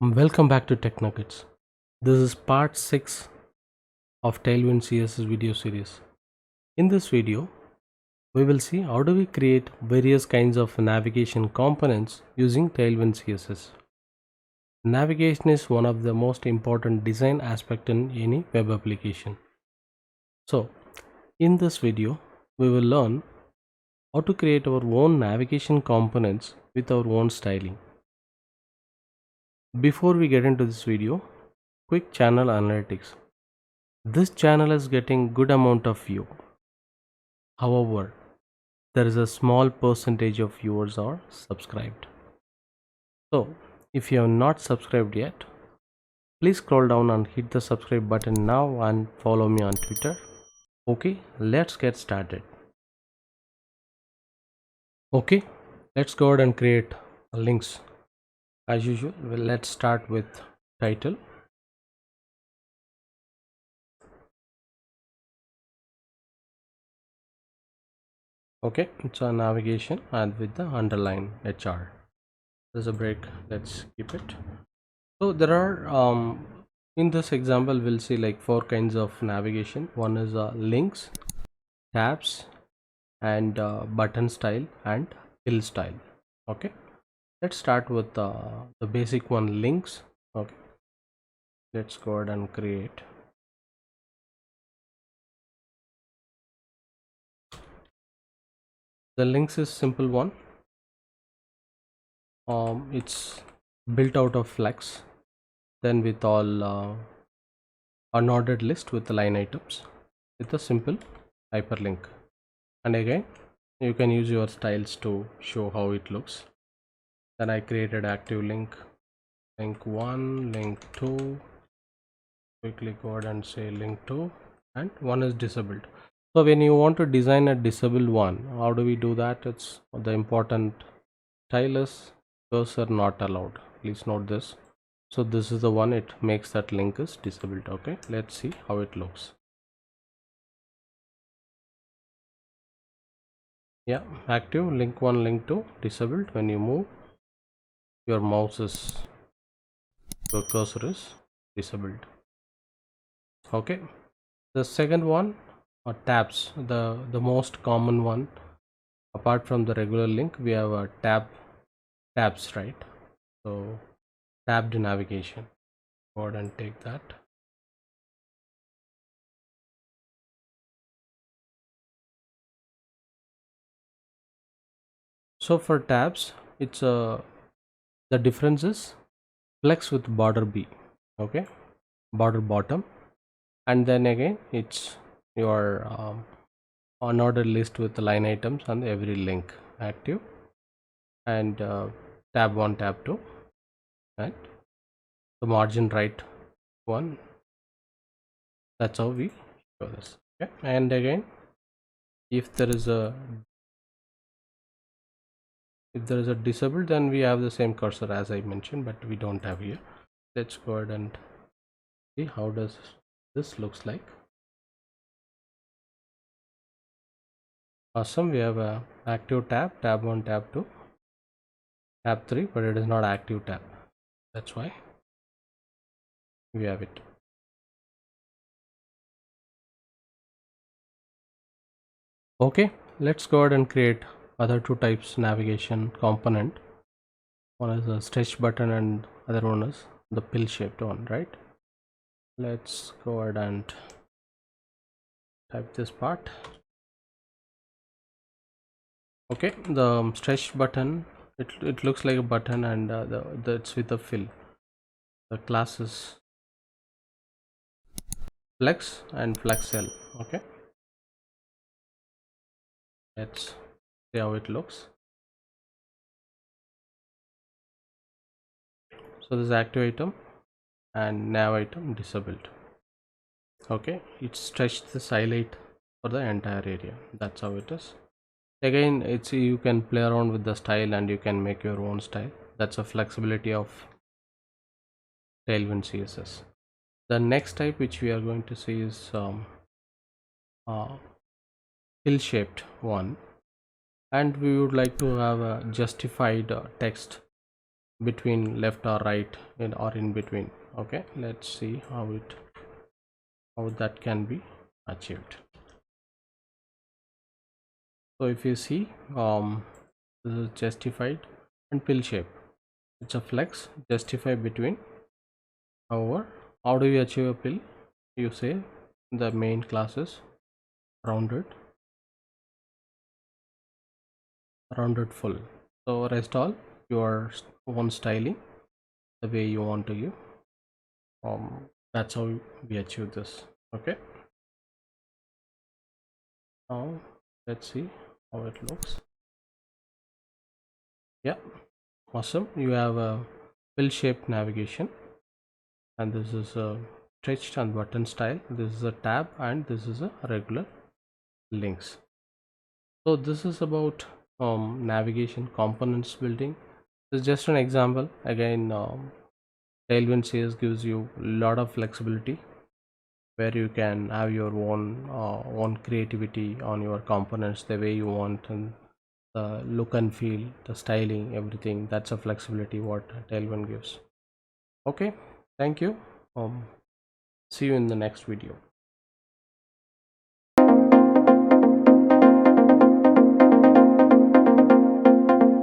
Welcome back to Tech Nuggets. This is part 6 of Tailwind CSS video series. In this video, we will see how do we create various kinds of navigation components using Tailwind CSS. Navigation is one of the most important design aspect in any web application. So, in this video, we will learn how to create our own navigation components with our own styling. Before we get into this video, quick channel analytics. This channel is getting good amount of view. However, there is a small percentage of viewers are subscribed. So, if you have not subscribed yet, please scroll down and hit the subscribe button now and follow me on Twitter. Okay, let's get started. Okay, let's go ahead and create links. As usual, let's start with title. Okay, it's a navigation and with the underline HR. There's a break, let's keep it. So there are in this example we'll see like 4 kinds of navigation. One is links, tabs, and button style and fill style. Okay, let's start with the basic one, links. Okay, let's go ahead and create. The links is simple one. It's built out of flex, then with all unordered list with the line items with a simple hyperlink, and again you can use your styles to show how it looks. Then I created active link, link 1, link 2, quickly go ahead and say link 2, and one is disabled. So when you want to design a disabled one, how do we do that? It's the important style is cursor not allowed. Please note this. So this is the one, it makes that link is disabled. Okay, let's see how it looks. Yeah, active, link 1, link 2, disabled. When you move your mouse is, your cursor is disabled. Okay, the second one are tabs, the most common one. Apart from the regular link, we have a tabs, right? So tabbed navigation, go ahead and take that. So for tabs, it's the difference is flex with border B. Okay, border bottom, and then again it's your unordered list with the line items and every link active, and tab 1, tab 2, and the margin right one. That's how we show this. Okay, and again if there is a disabled, then we have the same cursor as I mentioned, but we don't have here. Let's go ahead and see how does this looks like. Awesome, we have a active tab 1, tab 2, tab 3, but it is not active tab. That's why we have it. Okay, let's go ahead and create other two types navigation component. One is a stretch button and other one is the pill shaped one, right? Let's go ahead and type this part. Okay, the stretch button, it looks like a button, and it's with a fill. The class is flex and flex L. Okay, let's see how it looks. So this active item and nav item disabled. Okay, it stretched the highlight for the entire area. That's how it is. Again, it's, you can play around with the style and you can make your own style. That's a flexibility of Tailwind CSS. The next type which we are going to see is uh, pill shaped one, and we would like to have a justified text between left or right or in between. Okay, let's see how that can be achieved. So if you see, this is justified and pill shape. It's a flex justify between. However, how do you achieve a pill? You say the main class is rounded, rounded full. So rest all your own styling the way you want to give. That's how we achieve this. Okay. Now let's see how it looks. Yeah, awesome. You have a pill shaped navigation, and this is a stretched and button style. This is a tab, and this is a regular links. So this is about navigation components building. This is just an example. Again, Tailwind CS gives you a lot of flexibility where you can have your own creativity on your components the way you want, and the look and feel, the styling, everything. That's a flexibility what Tailwind gives. Okay, thank you. See you in the next video.